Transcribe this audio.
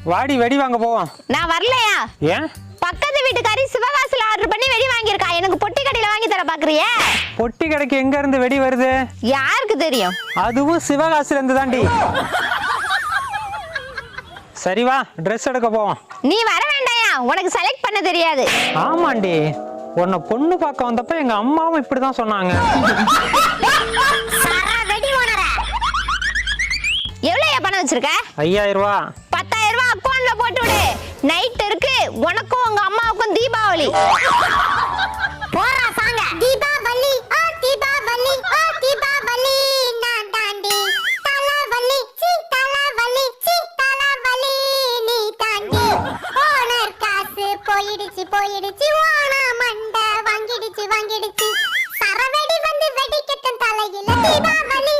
வாடி வெடி வாங்க போவோம். நான் வரலையா? ஏன்? பக்கத்து வீட்டுக்காரி சிவகாசில ஆர்டர் பண்ணி வெடி வாங்கியிருக்கா. எனக்கு பொட்டி கடையில வாங்கி தர பாக்குறியே? பொட்டி கடைக்கு எங்க இருந்து வெடி வருது? யாருக்கு தெரியும்? அதுவும் சிவகாசில இருந்து தாண்டி. சரி வா, ட்ரெஸ் எடுக்க போவோம். நீ வர வேண்டாயா, உனக்கு செலக்ட் பண்ண தெரியாது. ஆமாண்டி, உன்னை பொண்ணு பார்க்க வந்தப்ப எங்க அம்மாவும் இப்படிதான் சொன்னாங்க. எவ்வளவு பணம் வச்சிருக்க? 5000 ரூபாய். 10,000 ரூபாய் அக்கௌண்ட்ல போட்டு விடு. நைட் இருக்கு, உனக்கும் உங்க அம்மாவுக்கும் தீபாவளி. போறா சாங்க. தீபாவளி ஆ தீபாவளி ஆ தீபாவளி நான் தாண்டி தலவலி சி தலவலி சி தலவலி நீ தாண்டி. ஓனர் காசு போயிடுச்சு போயிடுச்சு, ஓனா மண்ட வாங்கிடுச்சு வாங்கிடுச்சு. சரவெடி வந்து வெடிக்கட்டும் தலையில தீபாவளி